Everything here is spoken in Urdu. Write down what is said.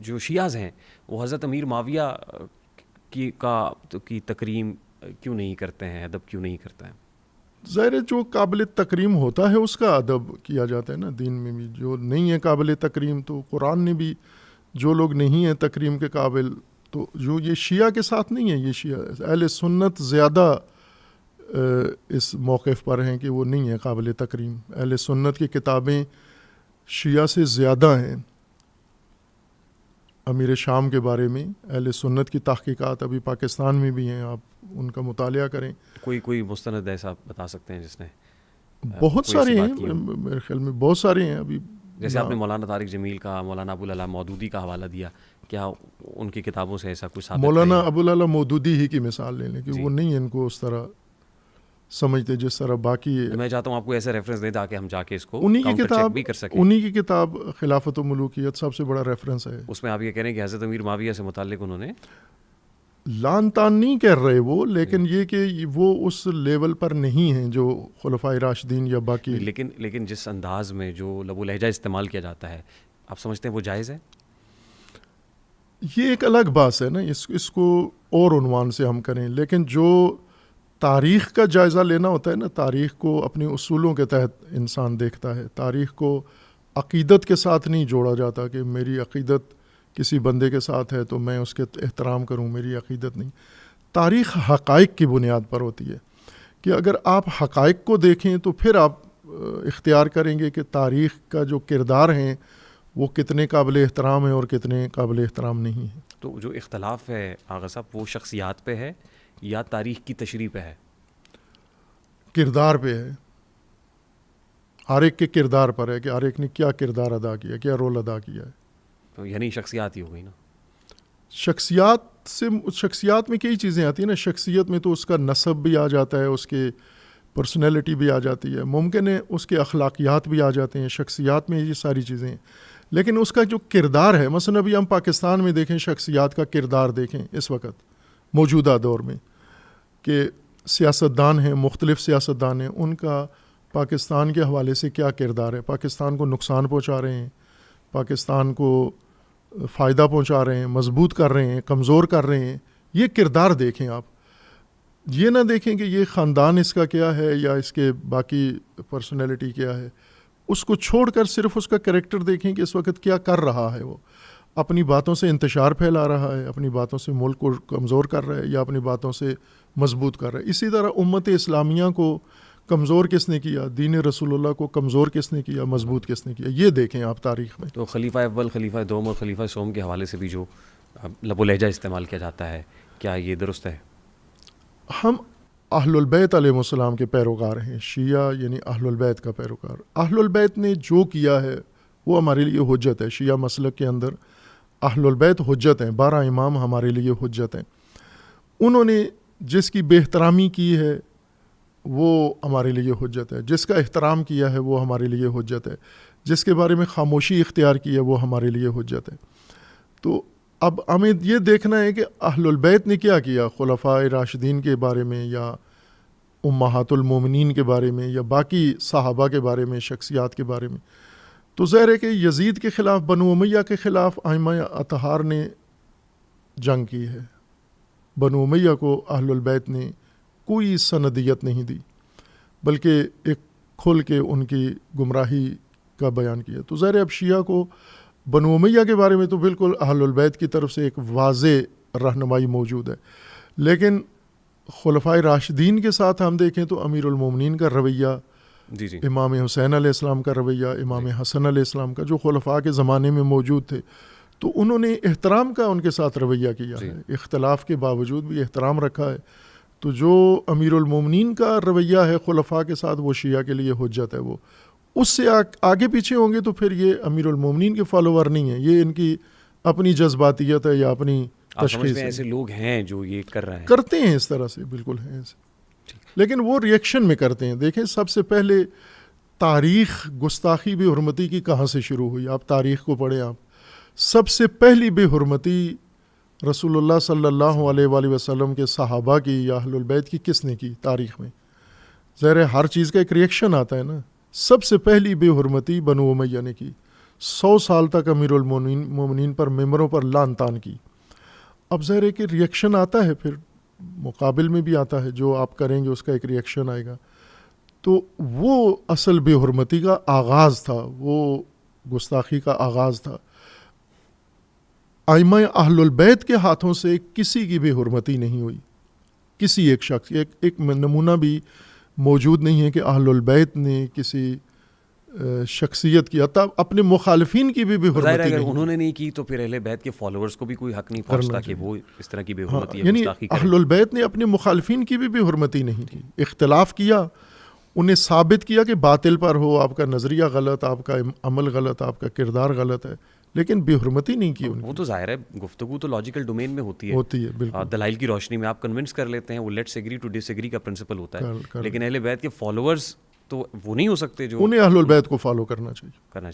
جو شیعہ ہیں وہ حضرت امیر معاویہ کی تکریم کیوں نہیں کرتے ہیں، ادب کیوں نہیں کرتے ہیں؟ ظاہر ہے جو قابل تکریم ہوتا ہے اس کا ادب کیا جاتا ہے نا دین میں بھی. جو نہیں ہے قابل تکریم تو قرآن نے بھی جو لوگ نہیں ہیں تکریم کے قابل، تو جو یہ شیعہ کے ساتھ نہیں ہے، یہ شیعہ اہل سنت زیادہ اس موقف پر ہیں کہ وہ نہیں ہے قابل تکریم. اہل سنت کی کتابیں شیعہ سے زیادہ ہیں. امیر شام کے بارے میں اہل سنت کی تحقیقات ابھی پاکستان میں بھی ہیں، آپ ان کا مطالعہ کریں. کوئی مستند ایسا بتا سکتے ہیں جس نے؟ بہت سارے ہیں میرے خیال میں، بہت سارے ہیں. ابھی جیسے آپ نے مولانا طارق جمیل کا، مولانا ابوالعلا مودودی کا حوالہ دیا، کیا ان کی کتابوں سے ایسا کچھ ثابت ہے؟ مولانا ابوالعلا مودودی ہی کی مثال لے لیں کہ وہ نہیں ان کو اس طرح سمجھتے جس طرح باقی. میں چاہتا ہوں آپ کو ایسے ریفرنس دیں تاکہ ہم جا کے اس کو انہی کی کاؤنٹر چیک کتاب بھی کر سکیں. انہی کی کتاب خلافت و ملوکیت سب سے بڑا ریفرنس ہے. اس میں آپ یہ کہہ رہے ہیں کہ حضرت امیر معاویہ سے متعلق انہوں نے لان تان نہیں کر رہے وہ، لیکن یہ کہ وہ اس لیول پر نہیں ہیں جو خلفائے راشدین یا باقی. لیکن جس انداز میں جو لب و لہجہ استعمال کیا جاتا ہے، آپ سمجھتے ہیں وہ جائز ہے؟ یہ ایک الگ بات ہے نا، اس کو اور عنوان سے ہم کریں. لیکن جو تاریخ کا جائزہ لینا ہوتا ہے نا، تاریخ کو اپنے اصولوں کے تحت انسان دیکھتا ہے. تاریخ کو عقیدت کے ساتھ نہیں جوڑا جاتا کہ میری عقیدت کسی بندے کے ساتھ ہے تو میں اس کے احترام کروں، میری عقیدت نہیں. تاریخ حقائق کی بنیاد پر ہوتی ہے کہ اگر آپ حقائق کو دیکھیں تو پھر آپ اختیار کریں گے کہ تاریخ کا جو کردار ہیں وہ کتنے قابل احترام ہیں اور کتنے قابل احترام نہیں ہیں. تو جو اختلاف ہے آغا صاحب، وہ شخصیات پہ ہے یا تاریخ کی تشریح پہ ہے؟ کردار پہ ہے. ہر ایک کے کردار پر ہے کہ ہر ایک نے کیا کردار ادا کیا، کیا رول ادا کیا ہے. تو یعنی شخصیات ہی ہو گئی نا. شخصیات میں کئی چیزیں آتی ہیں نا. شخصیت میں تو اس کا نسب بھی آ جاتا ہے، اس کے پرسنالٹی بھی آ جاتی ہے، ممکن ہے اس کے اخلاقیات بھی آ جاتے ہیں. شخصیات میں یہ ساری چیزیں ہیں. لیکن اس کا جو کردار ہے، مثلا ابھی ہم پاکستان میں دیکھیں شخصیات کا کردار دیکھیں اس وقت موجودہ دور میں کہ سیاستدان ہیں، مختلف سیاستدان ہیں، ان کا پاکستان کے حوالے سے کیا کردار ہے. پاکستان کو نقصان پہنچا رہے ہیں، پاکستان کو فائدہ پہنچا رہے ہیں، مضبوط کر رہے ہیں، کمزور کر رہے ہیں. یہ کردار دیکھیں آپ. یہ نہ دیکھیں کہ یہ خاندان اس کا کیا ہے یا اس کے باقی پرسنالٹی کیا ہے. اس کو چھوڑ کر صرف اس کا کریکٹر دیکھیں کہ اس وقت کیا کر رہا ہے. وہ اپنی باتوں سے انتشار پھیلا رہا ہے، اپنی باتوں سے ملک کو کمزور کر رہا ہے یا اپنی باتوں سے مضبوط کر رہا ہے. اسی طرح امت اسلامیہ کو کمزور کس نے کیا، دین رسول اللہ کو کمزور کس نے کیا، مضبوط کس نے کیا. یہ دیکھیں آپ تاریخ میں. تو خلیفہ اول، خلیفہ دوم اور خلیفہ سوم کے حوالے سے بھی جو لب و لہجہ استعمال کیا جاتا ہے، کیا یہ درست ہے؟ ہم اہل البیت علیہ السلام کے پیروکار ہیں. شیعہ یعنی اہل البیت کا پیروکار. اہل البیت نے جو کیا ہے وہ ہمارے لیے حجت ہے. شیعہ مسلک کے اندر اہل البیت حجت ہیں. 12 امام ہمارے لیے حجت ہیں. انہوں نے جس کی بے احترامی کی ہے وہ ہمارے لیے حجت ہے، جس کا احترام کیا ہے وہ ہمارے لیے حجت ہے، جس کے بارے میں خاموشی اختیار کی ہے وہ ہمارے لیے حجت ہے. تو اب ہمیں یہ دیکھنا ہے کہ اہل البیت نے کیا کیا خلفاء راشدین کے بارے میں یا امہات المومنین کے بارے میں یا باقی صحابہ کے بارے میں، شخصیات کے بارے میں. تو ظاہر ہے کہ یزید کے خلاف، بنو امیہ کے خلاف ائمہ اطہار نے جنگ کی ہے. بنو امیہ کو اہل البیت نے کوئی سندیت نہیں دی، بلکہ ایک کھل کے ان کی گمراہی کا بیان کیا. تو ظاہر اب شیعہ کو بنو امیہ کے بارے میں تو بالکل اہل البیت کی طرف سے ایک واضح رہنمائی موجود ہے. لیکن خلفائے راشدین کے ساتھ ہم دیکھیں تو امیر المومنین کا رویہ، امام حسین علیہ السلام کا رویہ، امام حسن علیہ السلام کا، جو خلفاء کے زمانے میں موجود تھے، تو انہوں نے احترام کا ان کے ساتھ رویہ کیا ہے. اختلاف کے باوجود بھی احترام رکھا ہے. تو جو امیر المومنین کا رویہ ہے خلفاء کے ساتھ، وہ شیعہ کے لیے حجت ہے. وہ اس سے آگے پیچھے ہوں گے تو پھر یہ امیر المومنین کے فالوور نہیں ہیں، یہ ان کی اپنی جذباتیت ہے یا اپنی تشخیص ہے. ایسے لوگ ہیں جو یہ کر رہے ہیں، کرتے ہیں اس طرح سے، بالکل ہیں ایسے، لیکن وہ ریئیکشن میں کرتے ہیں. دیکھیں سب سے پہلے تاریخ گستاخی بے حرمتی کی کہاں سے شروع ہوئی. آپ تاریخ کو پڑھیں. آپ سب سے پہلی بے حرمتی رسول اللہ صلی اللہ علیہ وآلہ وسلم کے صحابہ کی یا اہل البیت کی کس نے کی تاریخ میں؟ ظاہر ہر چیز کا ایک ریئیکشن آتا ہے نا. سب سے پہلی بے حرمتی بنو امیہ نے کی. 100 سال تک امیر المومنین پر ممبروں پر لعن طعن کی. اب ظاہر ہے کہ ریئیکشن آتا ہے، پھر مقابل میں بھی آتا ہے، جو آپ کریں گے اس کا ایک ریئیکشن آئے گا. تو وہ اصل بے حرمتی کا آغاز تھا، وہ گستاخی کا آغاز تھا. ائمہ اہل البیت کے ہاتھوں سے کسی کی بے حرمتی نہیں ہوئی، کسی ایک شخص، ایک نمونہ بھی موجود نہیں ہے کہ اہل البیت نے کسی شخصیت کی، حتیٰ اپنے مخالفین کی بھی بے ظاہر حرمتی ہے اگر نہیں. انہوں نے نہیں کی تو پھر اہل بیت کے فالوورز کو بھی کوئی حق نہیں پہنچتا کہ وہ اس طرح کی بے حرمتی یا یعنی گستاخی کریں. اہل البیت نے اپنے مخالفین کی بھی بے حرمتی نہیں کی. اختلاف کیا، انہیں ثابت کیا کہ باطل پر ہو، آپ کا نظریہ غلط، آپ کا عمل غلط، آپ کا کردار غلط ہے، لیکن بے حرمتی نہیں کی ان وہ تو ظاہر ہے گفتگو تو لاجیکل ڈومین میں ہوتی ہے، بالکل. دلائل کی روشنی میں آپ کنونس کر لیتے ہیں، وہ let's agree to disagree کا پرنسپل ہوتا ہے. لیکن اہل بیت کے فالوورز تو وہ نہیں ہو سکتے جو انہیں اہل البیت کو فالو کرنا چاہیے.